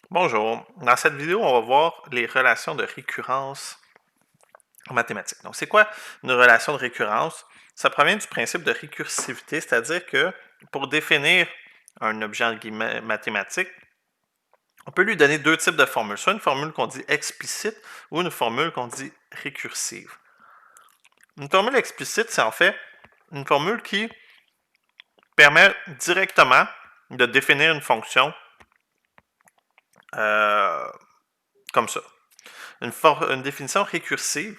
Bonjour. Dans cette vidéo, on va voir les relations de récurrence en mathématiques. Donc, c'est quoi une relation de récurrence? Ça provient du principe de récursivité, c'est-à-dire que pour définir un objet en guillemets mathématique, on peut lui donner deux types de formules, soit une formule qu'on dit explicite ou une formule qu'on dit récursive. Une formule explicite, c'est en fait une formule qui permet directement de définir une fonction euh, comme ça. Une définition récursive,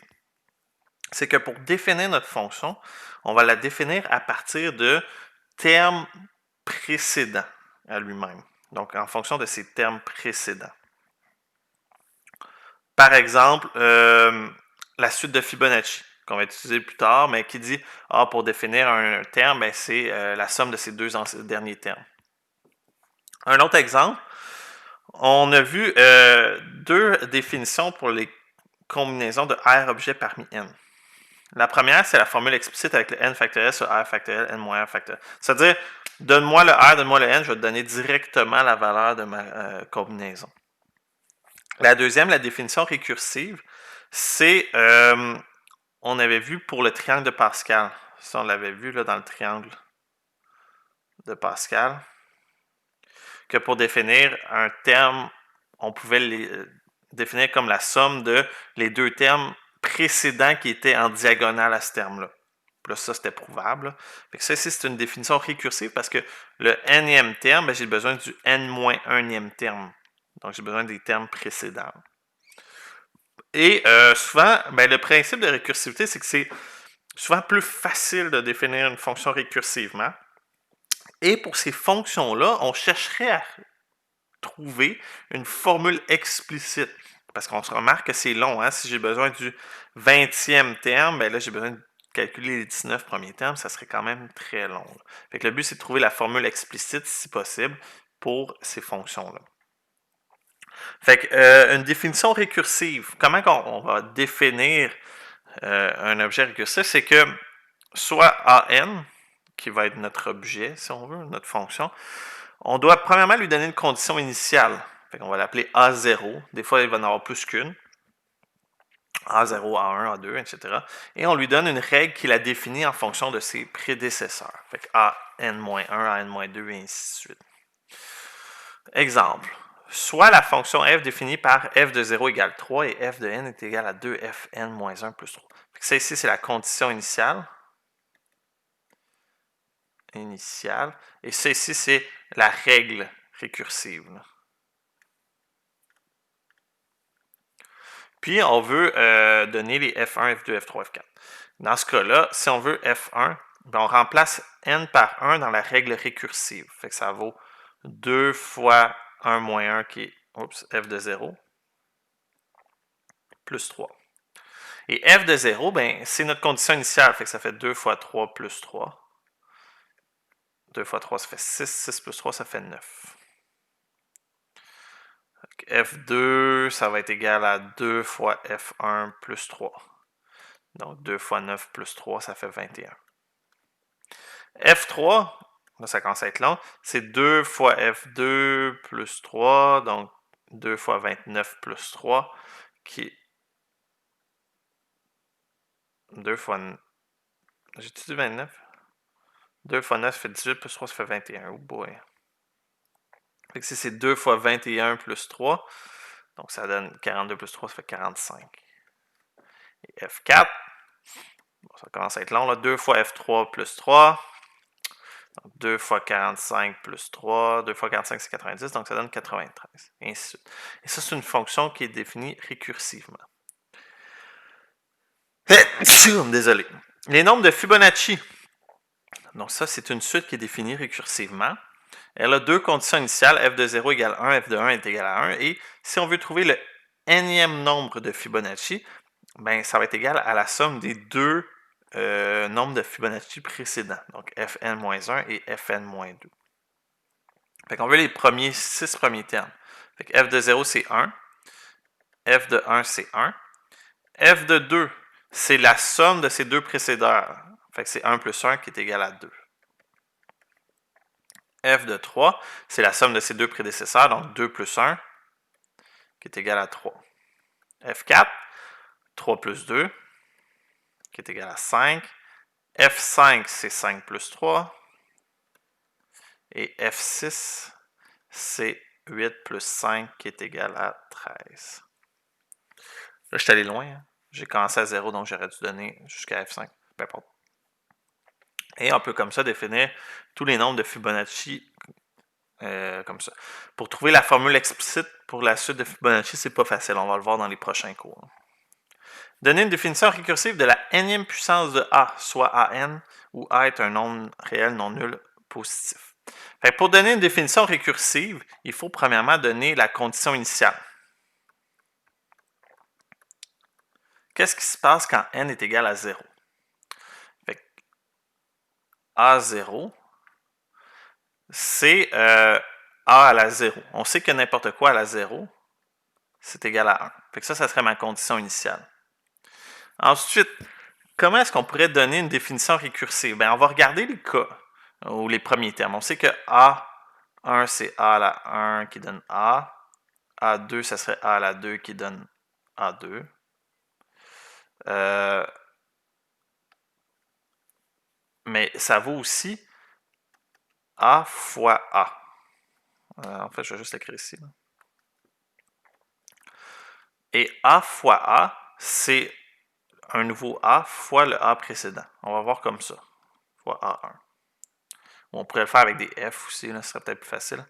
c'est que pour définir notre fonction, on va la définir à partir de termes précédents à lui-même. Donc, en fonction de ces termes précédents. Par exemple, la suite de Fibonacci, qu'on va utiliser plus tard, mais qui dit, pour définir un terme, ben, c'est la somme de ces deux derniers termes. Un autre exemple, on a vu deux définitions pour les combinaisons de R objets parmi N. La première, c'est la formule explicite avec le n factoriel sur r factoriel, n moins r factoriel. C'est-à-dire, donne-moi le r, donne-moi le n, je vais te donner directement la valeur de ma combinaison. La deuxième, la définition récursive, c'est, on avait vu pour le triangle de Pascal. Ça, on l'avait vu là, dans le triangle de Pascal, que pour définir un terme, on pouvait les définir comme la somme de les deux termes précédents qui étaient en diagonale à ce terme-là. Là, ça, c'était prouvable. Fait que ça ici, c'est une définition récursive parce que le nème terme, ben, j'ai besoin du n-1e terme. Donc, j'ai besoin des termes précédents. Et souvent, ben, le principe de récursivité, c'est que c'est souvent plus facile de définir une fonction récursivement. Et pour ces fonctions-là, on chercherait à trouver une formule explicite. Parce qu'on se remarque que c'est long. Hein? Si j'ai besoin du 20e terme, ben là, j'ai besoin de calculer les 19 premiers termes, ça serait quand même très long. Fait que le but, c'est de trouver la formule explicite, si possible, pour ces fonctions-là. Fait que, une définition récursive, comment on va définir un objet récursif? C'est que soit AN, qui va être notre objet, si on veut, notre fonction, on doit premièrement lui donner une condition initiale. Fait qu'on va l'appeler A0. Des fois, il va en avoir plus qu'une. A0, A1, A2, etc. Et on lui donne une règle qui la définit en fonction de ses prédécesseurs. Fait que AN-1, AN-2, et ainsi de suite. Exemple. Soit la fonction f définie par f de 0 égale 3 et f de n est égal à 2fn-1 plus 3. Fait que ça ici, c'est la condition initiale. Et ça ici, c'est la règle récursive. Puis, on veut donner les F1, F2, F3, F4. Dans ce cas-là, si on veut F1, ben on remplace n par 1 dans la règle récursive. Fait que ça vaut 2 fois 1 moins 1 qui est f de 0 plus 3. Et f de 0, ben, c'est notre condition initiale. Fait que ça fait 2 fois 3 plus 3. 2 fois 3, ça fait 6. 6 plus 3, ça fait 9. F2, ça va être égal à 2 fois F1 plus 3. Donc 2 fois 9 plus 3, ça fait 21. F3, là ça commence à être long, c'est 2 fois F2 plus 3, donc 2 fois 29 plus 3, qui est 2 fois... J'ai-tu dit 29? 2 fois 9 fait 18 plus 3, ça fait 21. Oh boy. Fait que si c'est 2 fois 21 plus 3, donc ça donne 42 plus 3, ça fait 45. Et F4, bon, ça commence à être long, là, 2 fois F3 plus 3, donc 2 fois 45 plus 3, 2 fois 45 c'est 90, donc ça donne 93, et ainsi de suite. Et ça, c'est une fonction qui est définie récursivement. Désolé. Les nombres de Fibonacci. Donc ça, c'est une suite qui est définie récursivement. Elle a deux conditions initiales, f de 0 égale 1, f de 1 est égal à 1, et si on veut trouver le nème nombre de Fibonacci, ben, ça va être égal à la somme des deux nombres de Fibonacci précédents, donc fn-1 et fn-2. Fait qu'on veut les premiers 6 premiers termes. Fait que f de 0, c'est 1, f de 1, c'est 1, f de 2, c'est la somme de ces deux précédents. Fait que c'est 1 plus 1 qui est égal à 2. F de 3, c'est la somme de ces deux prédécesseurs, donc 2 plus 1 qui est égal à 3. F4, 3 plus 2, qui est égal à 5. F5, c'est 5 plus 3. Et F6, c'est 8 plus 5, qui est égal à 13. Là, je suis allé loin. Hein? J'ai commencé à 0, donc j'aurais dû donner jusqu'à F5. Peu importe. Et on peut comme ça définir tous les nombres de Fibonacci comme ça. Pour trouver la formule explicite pour la suite de Fibonacci, c'est pas facile. On va le voir dans les prochains cours. Donner une définition récursive de la nème puissance de A, soit AN, où A est un nombre réel non nul positif. Fait que pour donner une définition récursive, il faut premièrement donner la condition initiale. Qu'est-ce qui se passe quand n est égal à 0? Fait que A0, c'est A à la 0. On sait que n'importe quoi à la 0, c'est égal à 1. Fait que ça serait ma condition initiale. Ensuite, comment est-ce qu'on pourrait donner une définition récursive? Bien, on va regarder les cas, ou les premiers termes. On sait que A1, c'est A à la 1 qui donne A. A2, ça serait A à la 2 qui donne A2. Mais ça vaut aussi A fois A. En fait, je vais juste l'écrire ici. Là. Et A fois A, c'est un nouveau A fois le A précédent. On va voir comme ça. Fois A1. On pourrait le faire avec des F aussi, là, ce serait peut-être plus facile.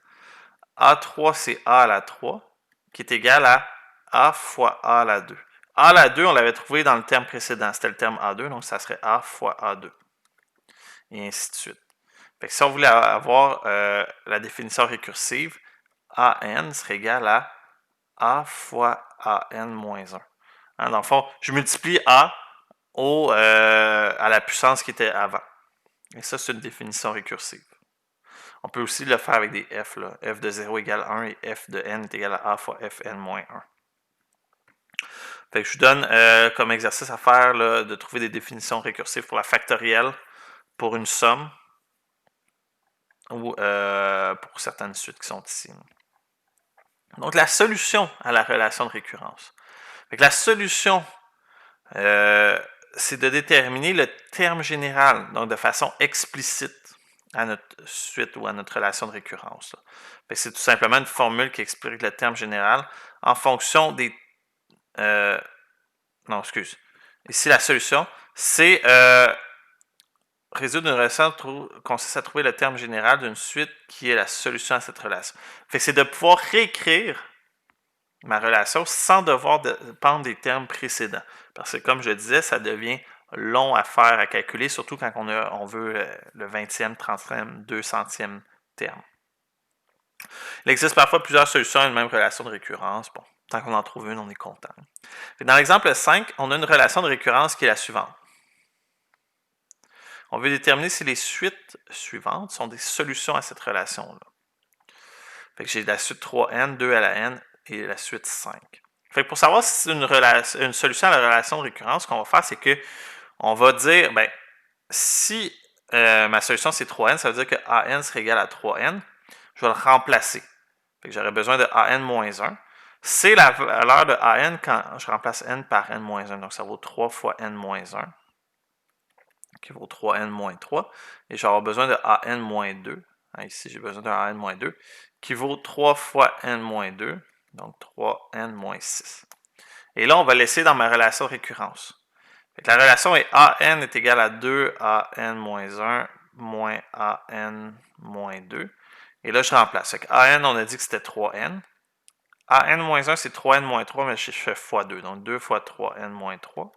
A3, c'est A à la 3, qui est égal à A fois A à la 2. A à la 2, on l'avait trouvé dans le terme précédent. C'était le terme A2, donc ça serait A fois A2. Et ainsi de suite. Fait que si on voulait avoir la définition récursive, AN serait égal à A fois AN moins 1. Hein, dans le fond, je multiplie A à la puissance qui était avant. Et ça, c'est une définition récursive. On peut aussi le faire avec des F. Là. F de 0 égale 1 et F de n est égal à A fois Fn moins 1. Fait que je vous donne comme exercice à faire là, de trouver des définitions récursives pour la factorielle, pour une somme, ou pour certaines suites qui sont ici. Donc, la solution à la relation de récurrence. Fait que la solution, c'est de déterminer le terme général, donc de façon explicite à notre suite ou à notre relation de récurrence. C'est tout simplement une formule qui explique le terme général en fonction des... non, excuse. Ici, la solution, c'est résoudre une relation consiste à trouver le terme général d'une suite qui est la solution à cette relation. C'est de pouvoir réécrire ma relation sans devoir dépendre des termes précédents. Parce que, comme je disais, ça devient long à faire, à calculer, surtout quand on veut le 20e, 30e, 200e terme. Il existe parfois plusieurs solutions à une même relation de récurrence. Bon, tant qu'on en trouve une, on est content. Dans l'exemple 5, on a une relation de récurrence qui est la suivante. On veut déterminer si les suites suivantes sont des solutions à cette relation-là. J'ai la suite 3n, 2 à la n et la suite 5. Pour savoir si c'est une solution à la relation de récurrence, ce qu'on va faire, c'est qu'on va dire, ben, si ma solution c'est 3n, ça veut dire que an serait égal à 3n. Je vais le remplacer. J'aurais besoin de an moins 1. C'est la valeur de an quand je remplace n par n moins 1. Donc, ça vaut 3 fois n moins 1, qui vaut 3n moins 3. Et j'aurai besoin de an moins 2. Ici, j'ai besoin d'un an moins 2, qui vaut 3 fois n moins 2. Donc, 3n moins 6. Et là, on va laisser dans ma relation de récurrence. La relation est an est égal à 2 an moins 1 moins an moins 2. Et là, je remplace. an, on a dit que c'était 3n. an moins 1, c'est 3n moins 3, mais je fais fois 2. Donc, 2 fois 3n moins 3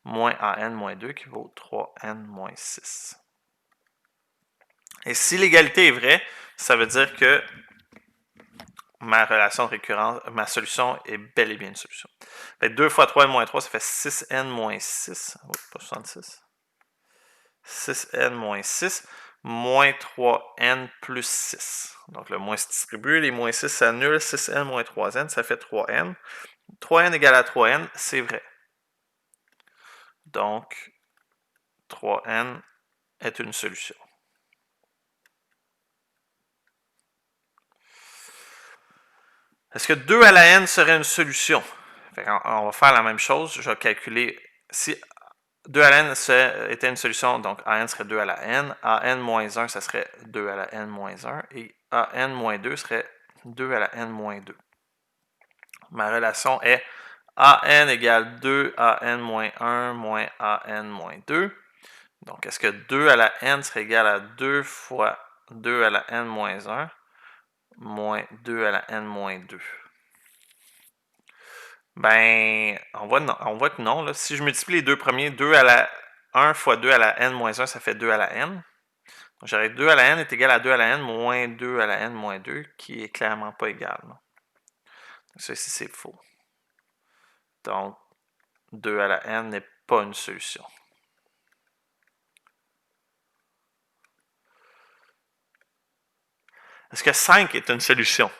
moins an moins 2 qui vaut 3n moins 6. Et si l'égalité est vraie, ça veut dire que ma relation de récurrence, ma solution est bel et bien une solution. 2 fois 3n moins 3, ça fait 6n moins 6. Oh, pas 66. 6n moins 6 moins 3n plus 6. Donc, le moins se distribue, les moins 6 s'annulent, 6n moins 3n, ça fait 3n. 3n égale à 3n, c'est vrai. Donc, 3n est une solution. Est-ce que 2 à la n serait une solution? On va faire la même chose. Je vais calculer si 2 à la n était une solution, donc an serait 2 à la n. An-1, ça serait 2 à la n-1. Et an-2 serait 2 à la n-2. Ma relation est an égale 2 an-1 moins an-2. Donc, est-ce que 2 à la n serait égal à 2 fois 2 à la n-1 moins 2 à la n-2? Ben, on voit que non. Là. Si je multiplie les deux premiers, 2 à la 1 fois 2 à la n-1, ça fait 2 à la n. Donc, j'aurais 2 à la n est égal à 2 à la n moins 2 à la n moins 2, qui est clairement pas égal. Là. Donc, ça ici, c'est faux. Donc, 2 à la n n'est pas une solution. Est-ce que 5 est une solution?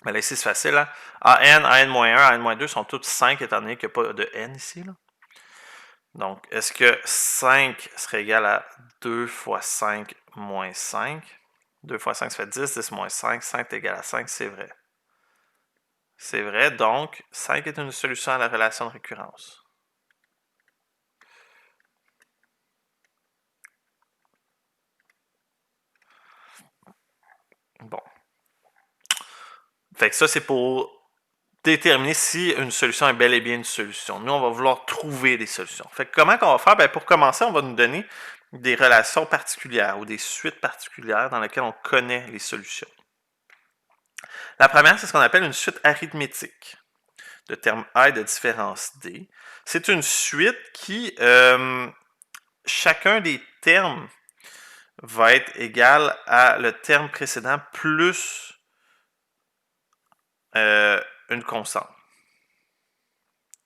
Ben là, ici, c'est facile. Hein? an-1, an-2 sont toutes 5 étant donné qu'il n'y a pas de n ici. Là. Donc, est-ce que 5 serait égal à 2 fois 5 moins 5? 2 fois 5, ça fait 10. 10 moins 5. 5 est égal à 5, c'est vrai. C'est vrai, donc 5 est une solution à la relation de récurrence. Bon. Fait que ça, c'est pour déterminer si une solution est bel et bien une solution. Nous, on va vouloir trouver des solutions. Fait que comment on va faire? Ben, pour commencer, on va nous donner des relations particulières ou des suites particulières dans lesquelles on connaît les solutions. La première, c'est ce qu'on appelle une suite arithmétique de terme A et de différence D. C'est une suite qui, chacun des termes va être égal à le terme précédent plus une constante.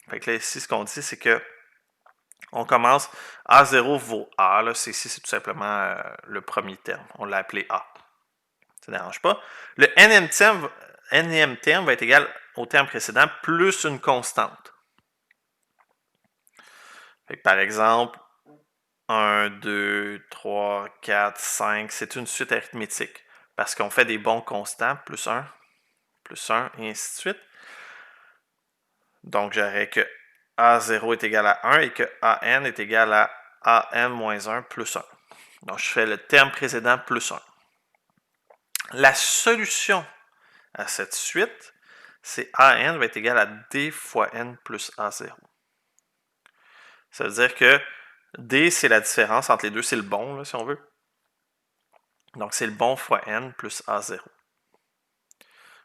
Fait que là, ici, ce qu'on dit, c'est que on commence A0 vaut A. Là, ici, c'est tout simplement le premier terme. On l'a appelé A. Ça ne dérange pas. Le nème terme va être égal au terme précédent plus une constante. Fait que, par exemple, 1, 2, 3, 4, 5, c'est une suite arithmétique parce qu'on fait des bons constants, plus 1, et ainsi de suite. Donc, j'aurais que A0 est égal à 1 et que AN est égal à AN moins 1 plus 1. Donc, je fais le terme précédent plus 1. La solution à cette suite, c'est AN va être égal à D fois N plus A0. Ça veut dire que D, c'est la différence entre les deux, c'est le bon, là, si on veut. Donc, c'est le bon fois N plus A0.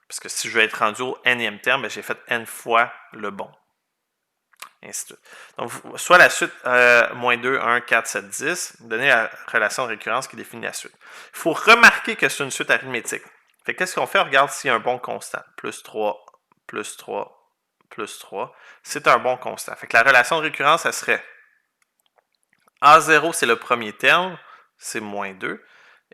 Parce que si je veux être rendu au nème terme, ben, j'ai fait N fois le bon. Et ainsi de suite. Donc, soit la suite moins 2, 1, 4, 7, 10, donner la relation de récurrence qui définit la suite. Il faut remarquer que c'est une suite arithmétique. Fait qu'est-ce qu'on fait? On regarde s'il y a un bon constant. Plus 3, plus 3, plus 3. C'est un bon constant. Fait que la relation de récurrence, elle serait A0, c'est le premier terme, c'est moins 2.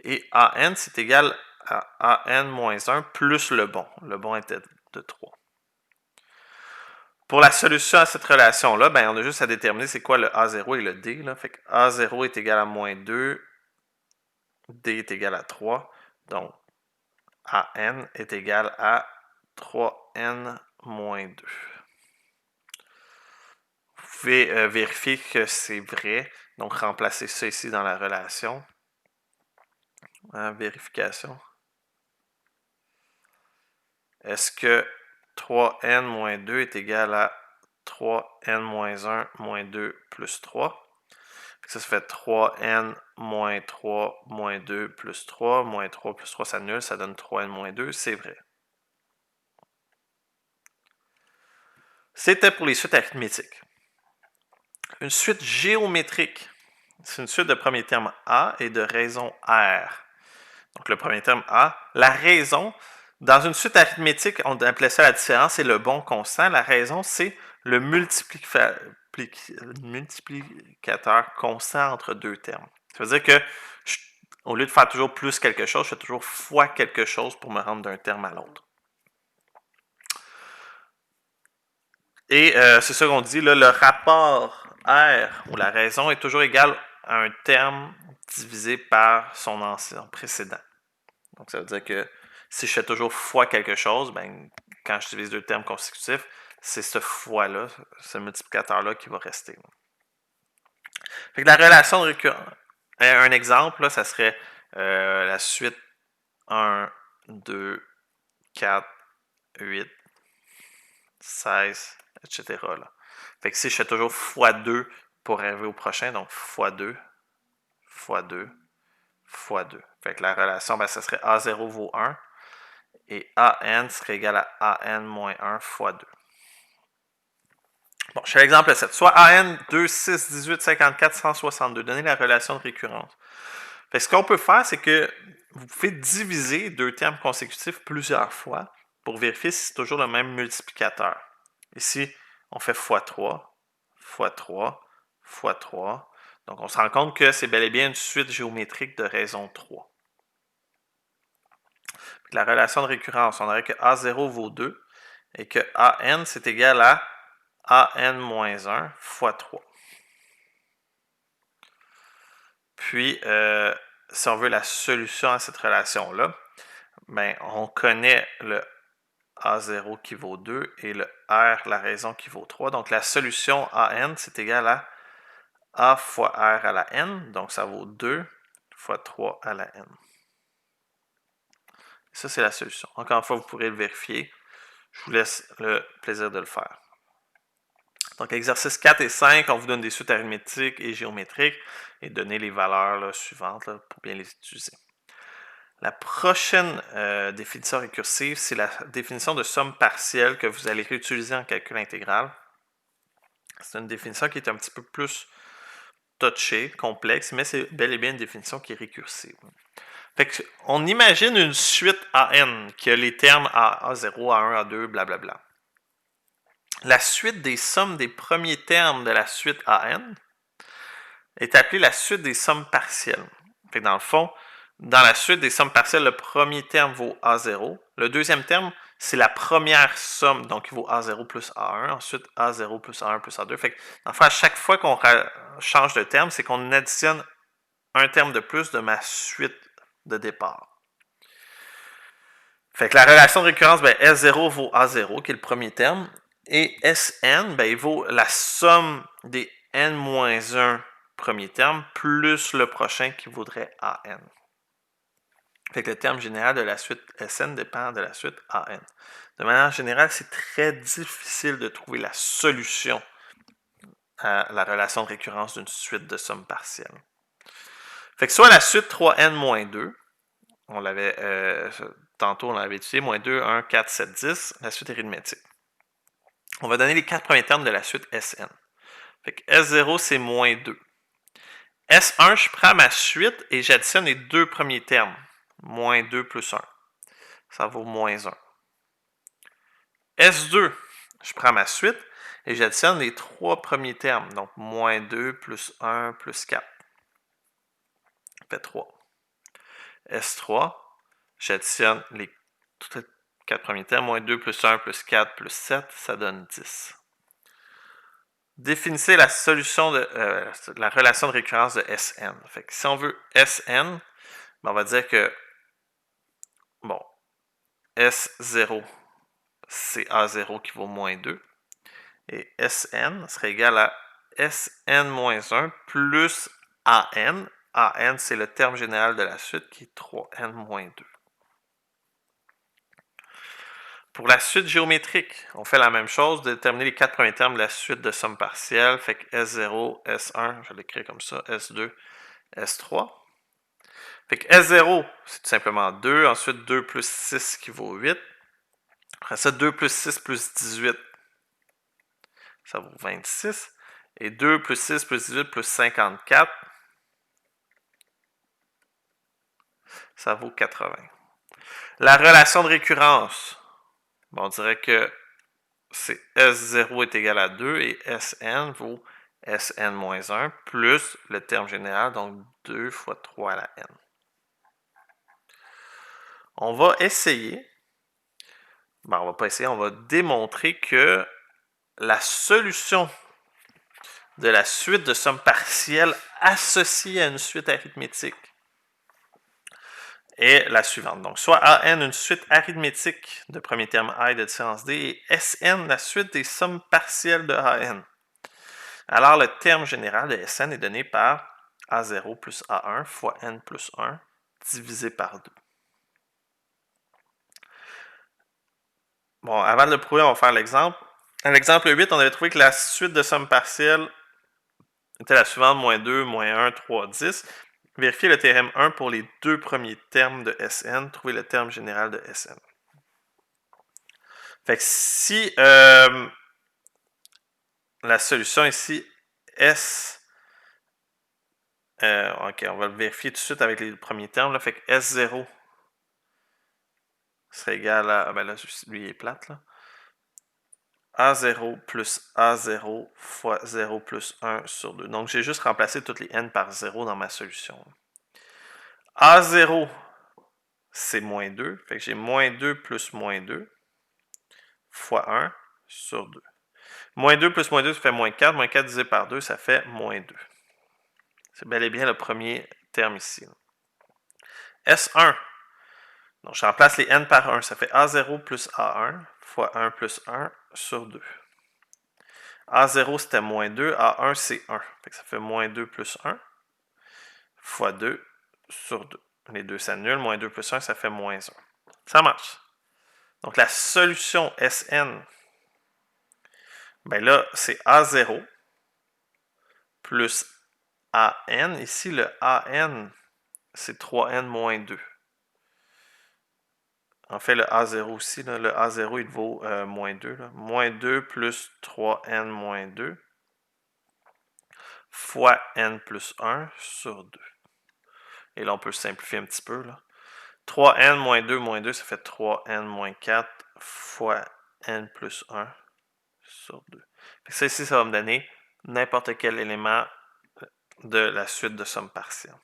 Et AN, c'est égal à AN moins 1 plus le bon. Le bon était de 3. Pour la solution à cette relation-là, ben, on a juste à déterminer c'est quoi le A0 et le D. Là. Fait que A0 est égal à moins 2, D est égal à 3. Donc, AN est égal à 3N moins 2. Vous pouvez vérifier que c'est vrai. Donc, remplacer ça ici dans la relation. Vérification. Est-ce que 3N moins 2 est égal à 3N moins 1 moins 2 plus 3? Ça fait 3N moins 3 moins 2 plus 3. Moins 3 plus 3 s'annule, ça donne 3N moins 2. C'est vrai. C'était pour les suites arithmétiques. Une suite géométrique, c'est une suite de premier terme A et de raison R. Donc le premier terme A. La raison, dans une suite arithmétique, on appelait ça la différence, c'est le bon constant. La raison, c'est le multiplicateur constant entre deux termes. Ça veut dire que, au lieu de faire toujours plus quelque chose, je fais toujours fois quelque chose pour me rendre d'un terme à l'autre. Et c'est ça qu'on dit, là, le rapport R, ou la raison, est toujours égal à un terme divisé par son précédent. Donc, ça veut dire que Si je fais toujours fois quelque chose, ben, quand je divise deux termes consécutifs, c'est ce fois-là, ce multiplicateur-là qui va rester. Fait que la relation de récurrence, un exemple, là, ça serait la suite 1, 2, 4, 8, 16, etc. Là. Fait que si je fais toujours x2 pour arriver au prochain, donc x2, x2, x2. Fait que la relation, ben, ça serait A0 vaut 1 et AN serait égal à AN moins 1 fois 2. Bon, je fais l'exemple 7. Soit AN 2, 6, 18, 54, 162. Donnez la relation de récurrence. Fait que ce qu'on peut faire, c'est que vous pouvez diviser deux termes consécutifs plusieurs fois pour vérifier si c'est toujours le même multiplicateur. Ici, on fait x3, x3, x3. Donc, on se rend compte que c'est bel et bien une suite géométrique de raison 3. La relation de récurrence, on aurait que A0 vaut 2 et que AN, c'est égal à AN moins 1 fois 3. Puis, si on veut la solution à cette relation-là, ben, on connaît le A0 qui vaut 2 et le R, la raison qui vaut 3. Donc, la solution AN, c'est égal à A fois R à la N. Donc, ça vaut 2 fois 3 à la N. Ça, c'est la solution. Encore une fois, vous pourrez le vérifier. Je vous laisse le plaisir de le faire. Donc, exercices 4 et 5, on vous donne des suites arithmétiques et géométriques et donner les valeurs là, suivantes là, pour bien les utiliser. La prochaine définition récursive, c'est la définition de somme partielle que vous allez réutiliser en calcul intégral. C'est une définition qui est un petit peu plus touchée, complexe, mais c'est bel et bien une définition qui est récursive. Fait que, on imagine une suite AN qui a les termes A0, A1, A2, blablabla. La suite des sommes des premiers termes de la suite AN est appelée la suite des sommes partielles. Fait que dans le fond, dans la suite des sommes partielles, le premier terme vaut A0. Le deuxième terme, c'est la première somme, donc il vaut A0 plus A1. Ensuite, A0 plus A1 plus A2. Fait que, dans le fond, à chaque fois qu'on change de terme, c'est qu'on additionne un terme de plus de ma suite de départ. Fait que la relation de récurrence, ben, S0 vaut A0, qui est le premier terme, et Sn, ben, il vaut la somme des n-1 premiers termes plus le prochain qui vaudrait AN. Fait que le terme général de la suite Sn dépend de la suite AN. De manière générale, c'est très difficile de trouver la solution à la relation de récurrence d'une suite de sommes partielles. Fait que soit la suite 3n-2, on l'avait tantôt, on l'avait étudié, moins 2, 1, 4, 7, 10, la suite arithmétique. On va donner les 4 premiers termes de la suite Sn. Fait que S0, c'est moins 2. S1, je prends ma suite et j'additionne les deux premiers termes. Moins 2 plus 1. Ça vaut moins 1. S2, je prends ma suite et j'additionne les trois premiers termes. Donc, moins 2 plus 1 plus 4. Ça fait 3. S3, j'additionne les 4 premiers termes. Moins 2 plus 1 plus 4 plus 7, ça donne 10. Définissez la solution de la relation de récurrence de Sn. Fait que si on veut Sn, ben on va dire que bon, S0, c'est A0 qui vaut moins 2. Et Sn serait égal à Sn-1 plus An. An, c'est le terme général de la suite qui est 3n-2. Pour la suite géométrique, on fait la même chose, déterminer les 4 premiers termes de la suite de somme partielle. Fait que S0, S1, je vais l'écrire comme ça, S2, S3. Fait que S0, c'est tout simplement 2. Ensuite, 2 plus 6 qui vaut 8. Après ça, 2 plus 6 plus 18, ça vaut 26. Et 2 plus 6 plus 18 plus 54, ça vaut 80. La relation de récurrence, bon, on dirait que c'est S0 est égal à 2 et Sn vaut Sn-1 plus le terme général, donc 2 fois 3 à la n. On va essayer, ben on va pas essayer, on va démontrer que la solution de la suite de sommes partielles associée à une suite arithmétique est la suivante. Donc, soit AN, une suite arithmétique de premier terme I de différence D, et SN, la suite des sommes partielles de AN. Alors, le terme général de SN est donné par A0 plus A1 fois N plus 1 divisé par 2. Bon, avant de le prouver, on va faire l'exemple. À l'exemple 8, on avait trouvé que la suite de sommes partielles était la suivante, moins 2, moins 1, 3, 10. Vérifiez le théorème 1 pour les deux premiers termes de Sn. Trouvez le terme général de Sn. Fait que si la solution ici, S... ok, on va le vérifier tout de suite avec les premiers termes. Là. Fait que S0 serait égal à... Ben là, lui, il est plate. Là. A0 plus A0 fois 0 plus 1 sur 2. Donc, j'ai juste remplacé toutes les n par 0 dans ma solution. A0, c'est moins 2. Fait que j'ai moins 2 plus moins 2 fois 1 sur 2. Moins 2 plus moins 2, ça fait moins 4. Moins 4 divisé par 2, ça fait moins 2. C'est bel et bien le premier terme ici. S1. Donc, je remplace les n par 1. Ça fait A0 plus A1 fois 1 plus 1 sur 2. A0, c'était moins 2. A1, c'est 1. Fait que ça fait moins 2 plus 1 fois 2 sur 2. Les deux s'annulent. Moins 2 plus 1, ça fait moins 1. Ça marche. Donc, la solution Sn, ben là, c'est A0 plus AN. Ici, le AN, c'est 3N moins 2. En fait, le A0 aussi, là, le A0, il vaut moins 2. Là. Moins 2 plus 3N moins 2 fois N plus 1 sur 2. Et là, on peut simplifier un petit peu. Là. 3N moins 2, ça fait 3N moins 4 fois N plus 1 sur 2. Ça ici, ça va me donner n'importe quel élément de la suite de somme partielle.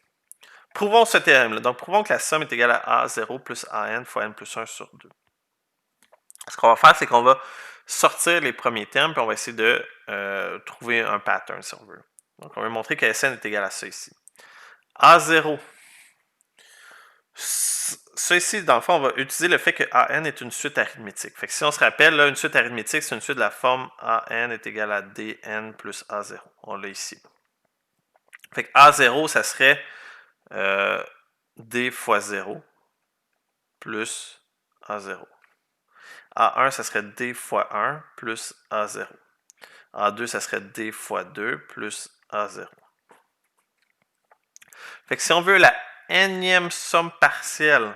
Prouvons ce théorème-là. Donc, prouvons que la somme est égale à A0 plus AN fois N plus 1 sur 2. Ce qu'on va faire, c'est qu'on va sortir les premiers termes, puis on va essayer de trouver un pattern, si on veut. Donc, on va montrer que Sn est égal à ça ici. A0. Ça ici, dans le fond, on va utiliser le fait que AN est une suite arithmétique. Fait que si on se rappelle, là, une suite arithmétique, c'est une suite de la forme AN est égal à DN plus A0. On l'a ici. Fait que A0, ça serait D fois 0 plus A0. A1, ça serait D fois 1 plus A0. A2, ça serait D fois 2 plus A0. Fait que si on veut la énième somme partielle,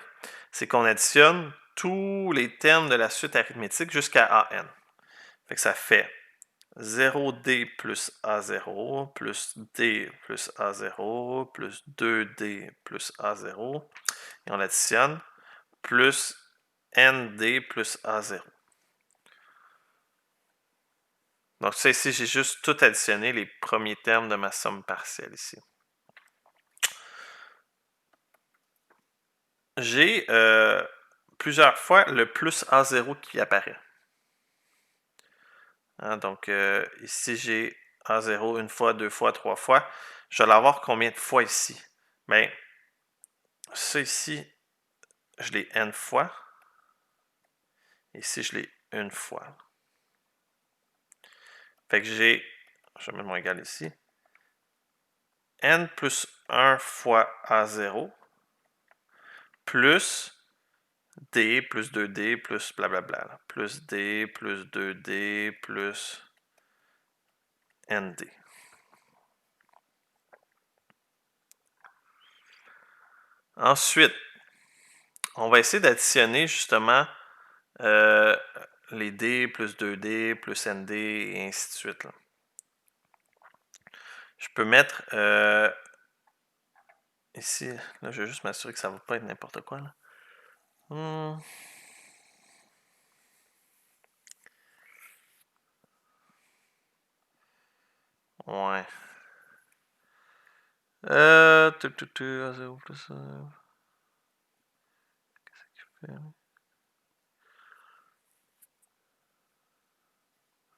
c'est qu'on additionne tous les termes de la suite arithmétique jusqu'à AN. Fait que ça fait 0D plus A0 plus D plus A0 plus 2D plus A0. Et on additionne plus ND plus A0. Donc ça ici, j'ai juste tout additionné les premiers termes de ma somme partielle ici. J'ai plusieurs fois le plus A0 qui apparaît. Hein, donc ici, j'ai A0 une fois, deux fois, trois fois. Je vais l'avoir combien de fois ici? Bien, ça ici, je l'ai n fois. Ici, je l'ai une fois. Fait que j'ai, je vais mettre mon égal ici, n plus 1 fois A0 plus D plus 2D plus blablabla. Là. Plus D plus 2D plus ND. Ensuite, on va essayer d'additionner justement les D plus 2D plus ND et ainsi de suite. Là. Je peux mettre ici, là je vais juste m'assurer que ça ne va pas être n'importe quoi. Là. Ouais. A0 plus... Qu'est-ce qu'il fait?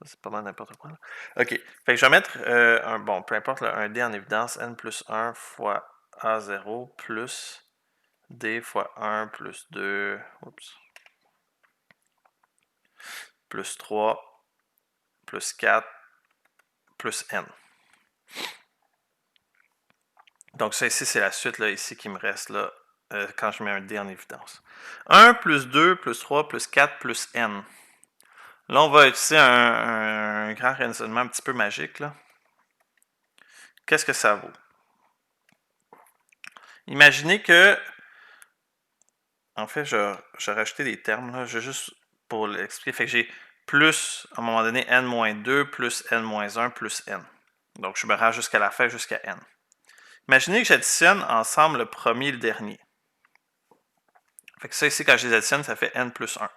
C'est pas mal n'importe quoi. Là. OK. Fait que je vais mettre peu importe, là, un D en évidence, n plus 1 fois A0 plus D fois 1 plus 2, oups, plus 3, plus 4, plus n. Donc ça ici, c'est la suite là, ici qui me reste là, quand je mets un D en évidence. 1 plus 2 plus 3 plus 4 plus n. Là, on va utiliser un grand raisonnement un petit peu magique. Qu'est-ce que ça vaut? Imaginez que, en fait, je vais rajouter des termes, là, juste pour l'expliquer. Fait que j'ai plus, à un moment donné, n-2 plus n-1 plus n. Donc, je me rends jusqu'à la fin, jusqu'à n. Imaginez que j'additionne ensemble le premier et le dernier. Fait que ça ici, quand je les additionne, ça fait n plus 1.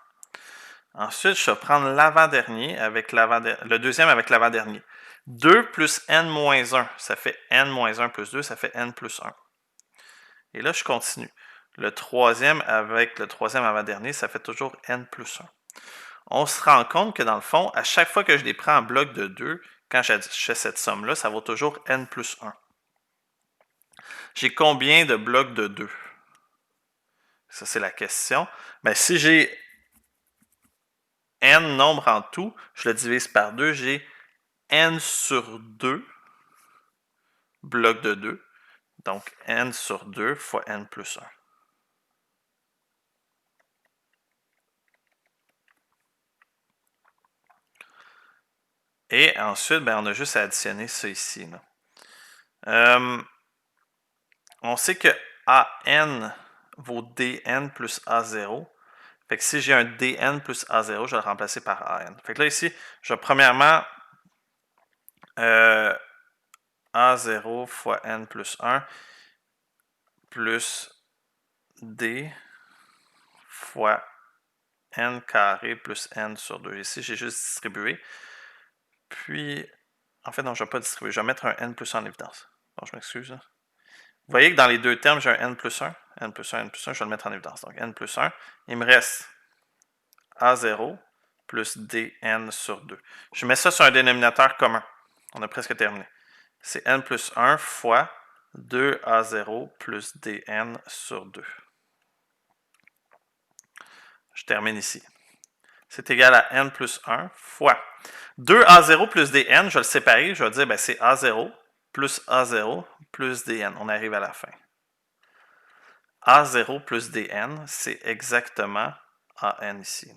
Ensuite, je vais prendre l'avant-dernier avec le deuxième avec l'avant-dernier. 2 plus n-1, ça fait n-1 plus 2, ça fait n plus 1. Et là, je continue. Le troisième avec le troisième avant-dernier, ça fait toujours n plus 1. On se rend compte que dans le fond, à chaque fois que je les prends en bloc de 2, quand je fais cette somme-là, ça vaut toujours n plus 1. J'ai combien de blocs de 2? Ça, c'est la question. Ben, si j'ai n nombre en tout, je le divise par 2, j'ai n sur 2 blocs de 2. Donc, n sur 2 fois n plus 1. Et ensuite, ben, on a juste à additionner ça ici. On sait que AN vaut DN plus A0. Fait que si j'ai un DN plus A0, je vais le remplacer par AN. Fait que là, ici, je vais premièrement A0 fois N plus 1 plus D fois N carré plus N sur 2. Ici, j'ai juste distribué. Puis, en fait, non, je ne vais pas distribuer. Je vais mettre un N plus 1 en évidence. Bon, je m'excuse. Vous voyez que dans les deux termes, j'ai un N plus 1. N plus 1, N plus 1, je vais le mettre en évidence. Donc, N plus 1. Il me reste A0 plus dn sur 2. Je mets ça sur un dénominateur commun. On a presque terminé. C'est n plus 1 fois 2a0 plus dn sur 2. Je termine ici. C'est égal à n plus 1 fois 2a0 plus dn. Je vais le séparer. Je vais dire ben, c'est a0 plus a0 plus dn. On arrive à la fin. a0 plus dn, c'est exactement an ici.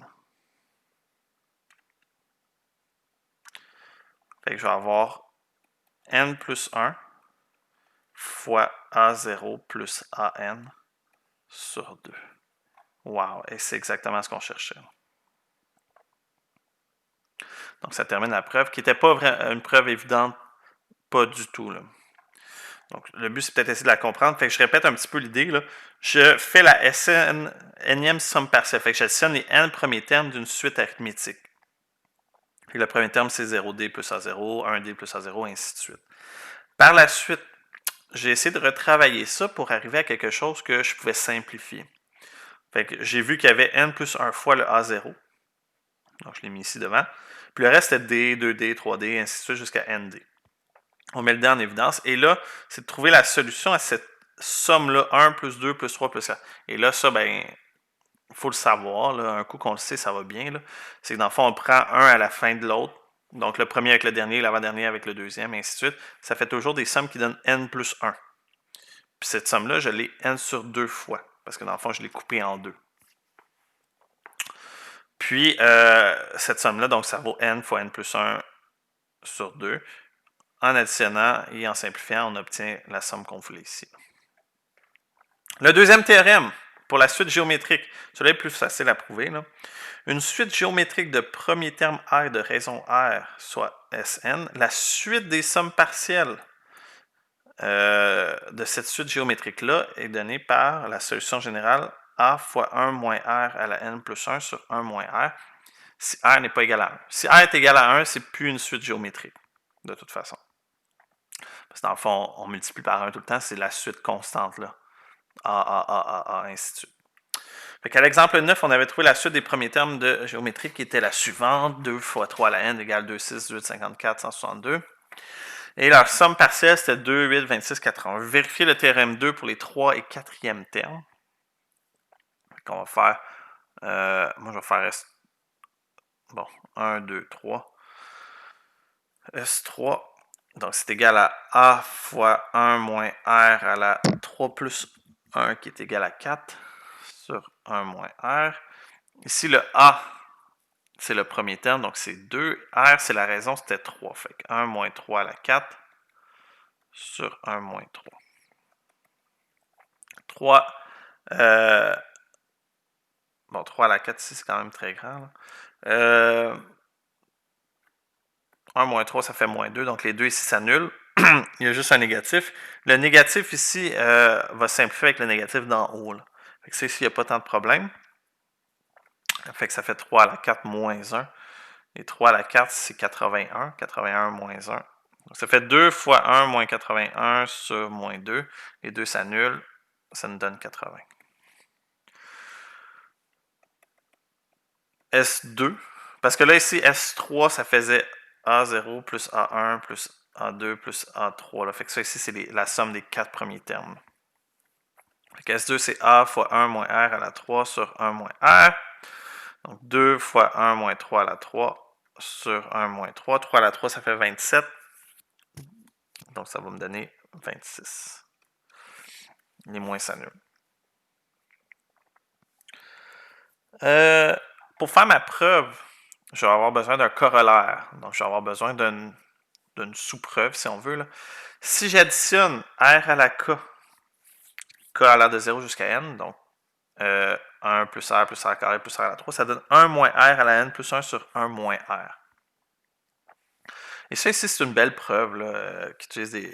Fait que je vais avoir n plus 1 fois A0 plus AN sur 2. Wow! Et c'est exactement ce qu'on cherchait. Donc, ça termine la preuve, qui n'était pas une preuve évidente, pas du tout. Là. Donc, le but, c'est peut-être essayer de la comprendre. Fait que je répète un petit peu l'idée. Je fais la nème somme partielle. Fait que j'additionne les n premiers termes d'une suite arithmétique. Puis le premier terme, c'est 0D plus A0, 1D plus A0, ainsi de suite. Par la suite, j'ai essayé de retravailler ça pour arriver à quelque chose que je pouvais simplifier. Fait que j'ai vu qu'il y avait n plus 1 fois le A0. Donc, je l'ai mis ici devant. Puis le reste, c'était D, 2D, 3D, ainsi de suite, jusqu'à ND. On met le D en évidence. Et là, c'est de trouver la solution à cette somme-là, 1 plus 2 plus 3 plus 4. Et là, ça, ben, il faut le savoir. Là. Un coup qu'on le sait, ça va bien. C'est que dans le fond, on prend un à la fin de l'autre. Donc, le premier avec le dernier, l'avant-dernier avec le deuxième, ainsi de suite. Ça fait toujours des sommes qui donnent n plus 1. Puis cette somme-là, je l'ai n sur 2 fois. Parce que dans le fond, je l'ai coupée en deux. Puis, cette somme-là, donc ça vaut n fois n plus 1 sur 2. En additionnant et en simplifiant, on obtient la somme qu'on voulait ici. Le deuxième théorème, pour la suite géométrique, celui-là est plus facile à prouver. Là. Une suite géométrique de premier terme R de raison R, soit Sn, la suite des sommes partielles de cette suite géométrique-là est donnée par la solution générale A fois 1 moins R à la n plus 1 sur 1 moins R. Si R n'est pas égal à 1. Si R est égal à 1, c'est plus une suite géométrique, de toute façon. Parce que dans le fond, on multiplie par 1 tout le temps, c'est la suite constante, là. A, ainsi de suite. Fait qu'à l'exemple 9, on avait trouvé la suite des premiers termes de géométrie qui était la suivante. 2 fois 3 à la n égale 2, 6, 8, 54, 162. Et leur somme partielle, c'était 2, 8, 26, 80. Vérifiez le théorème 2 pour les 3 et 4e termes. qu'on va faire, moi je vais faire S, bon, 1, 2, 3. S3, donc c'est égal à A fois 1 moins R à la 3 plus 1 qui est égal à 4 sur 1 moins R. Ici, le A, c'est le premier terme, donc c'est 2. R, c'est la raison, c'était 3. Fait que 1 moins 3 à la 4 sur 1 moins 3. 3, bon, 3 à la 4 ici, c'est quand même très grand. 1 moins 3, ça fait moins 2, donc les deux ici s'annulent. Il y a juste un négatif. Le négatif ici va simplifier avec le négatif d'en haut. Là. Fait que ça, ici, il n'y a pas tant de problème. Fait que ça fait 3 à la 4 moins 1. Et 3 à la 4, c'est 81. 81 moins 1. Donc ça fait 2 fois 1 moins 81 sur moins 2. Les deux s'annulent. Ça nous donne 80. S2. Parce que là, ici, S3, ça faisait A0 plus A1 plus A2 plus A3. Là. Fait que ça, ici, c'est la somme des 4 premiers termes. Fait que S2, c'est A fois 1 moins R à la 3 sur 1 moins R. Donc 2 fois 1 moins 3 à la 3 sur 1 moins 3. 3 à la 3, ça fait 27. Donc ça va me donner 26. Les moins s'annulent. Pour faire ma preuve, je vais avoir besoin d'un corollaire. Donc je vais avoir besoin d'une sous-preuve, si on veut. Là. Si j'additionne R à la K à l'air de 0 jusqu'à N, donc 1 plus R carré plus R à la 3, ça donne 1 moins R à la N plus 1 sur 1 moins R. Et ça ici, c'est une belle preuve là, qui utilise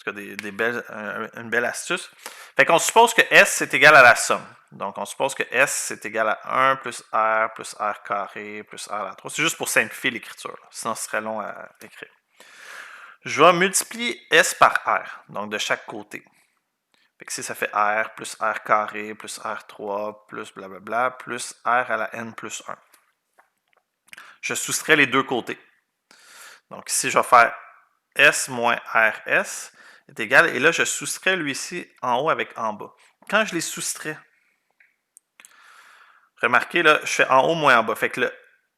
une belle astuce. Fait qu'on suppose que S, c'est égal à la somme. Donc, on suppose que S, c'est égal à 1 plus R carré plus R à la 3. C'est juste pour simplifier l'écriture. Sinon, ce serait long à écrire. Je vais multiplier S par R, donc de chaque côté. Fait que ici, ça fait R plus R carré plus R3 plus blablabla plus R à la N plus 1. Je soustrais les deux côtés. Donc ici, je vais faire S moins RS est égal, et là, je soustrais lui ici en haut avec en bas. Quand je les soustrais, remarquez, là, je fais en haut moins en bas. Fait que le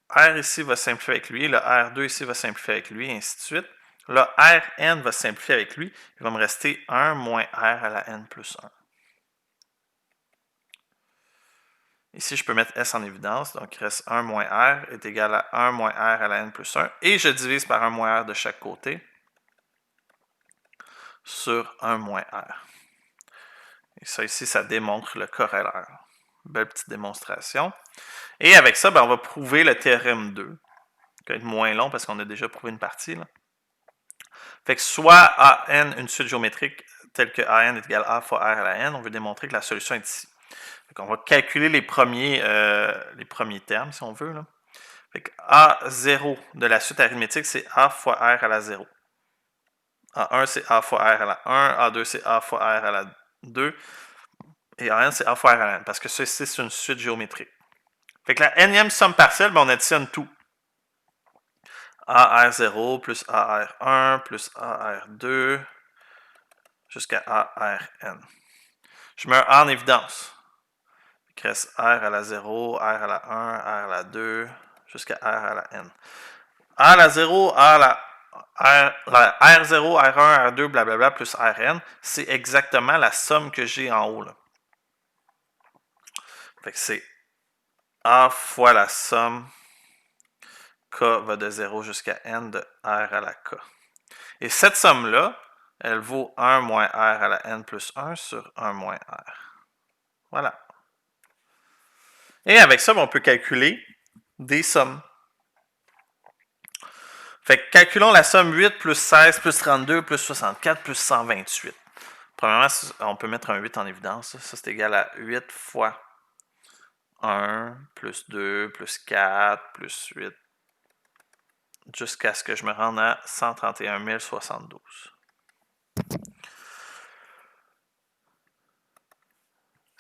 R ici va simplifier avec lui, le R2 ici va simplifier avec lui, et ainsi de suite. Le Rn va simplifier avec lui. Il va me rester 1 moins R à la N plus 1. Ici, je peux mettre S en évidence. Donc, il reste 1 moins R est égal à 1 moins R à la N plus 1. Et je divise par 1 moins R de chaque côté sur 1 moins R. Et ça ici, ça démontre le corollaire. Belle petite démonstration. Et avec ça, ben, on va prouver le théorème 2, qui va être moins long parce qu'on a déjà prouvé une partie. Là. Fait que soit AN, une suite géométrique telle que AN est égal à A fois R à la N, on veut démontrer que la solution est ici. Fait on va calculer les premiers termes, si on veut. Là. Fait que A0 de la suite arithmétique, c'est A fois R à la 0. A1, c'est A fois R à la 1. A2, c'est A fois R à la 2. Et AN, c'est A fois R à la N, parce que ça, c'est une suite géométrique. Fait que la nème somme partielle, ben, on additionne tout. AR0 plus AR1 plus AR2 jusqu'à ARN. Je mets un A en évidence. Il reste R à la 0, R à la 1, R à la 2, jusqu'à R à la N. R à la 0, R à la R0, R1, R2, blablabla, plus Rn, c'est exactement la somme que j'ai en haut. Là. Fait que c'est A fois la somme K va de 0 jusqu'à N de R à la K. Et cette somme-là, elle vaut 1 moins R à la N plus 1 sur 1 moins R. Voilà. Et avec ça, on peut calculer des sommes. Fait que calculons la somme 8 plus 16 plus 32 plus 64 plus 128. Premièrement, on peut mettre un 8 en évidence. Ça, c'est égal à 8 fois 1 plus 2 plus 4 plus 8 jusqu'à ce que je me rende à 131 072.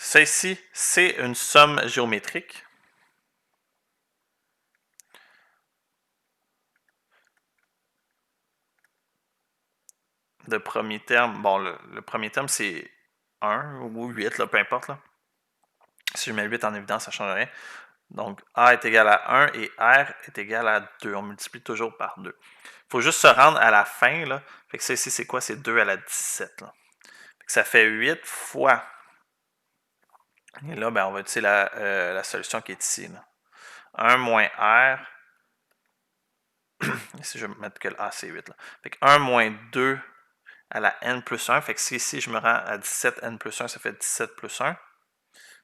Ça ici, c'est une somme géométrique. De premier terme, bon, le premier terme, c'est 1 ou 8, là, peu importe. Là. Si je mets 8 en évidence, ça ne change rien. Donc, A est égal à 1 et R est égal à 2. On multiplie toujours par 2. Il faut juste se rendre à la fin. Là. Fait que ça ici, c'est quoi? C'est 2 à la 17. Là. Fait que ça fait 8 fois. Et là, ben, on va utiliser la solution qui est ici. Là. 1 moins R. Ici, je vais mettre que le A, c'est 8. Là. Fait que 1 moins 2 à la n plus 1. Fait que si ici, je me rends à 17 n plus 1, ça fait 17 plus 1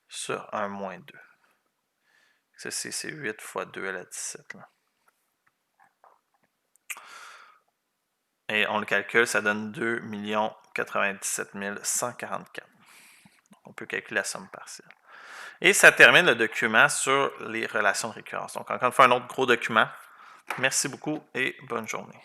sur 1 moins 2. Ça, c'est 8 fois 2 à la 17. Là. Et on le calcule, ça donne 2 97 144. On peut calculer la somme partielle. Et ça termine le document sur les relations de récurrence. Donc, encore une fois, un autre gros document. Merci beaucoup et bonne journée.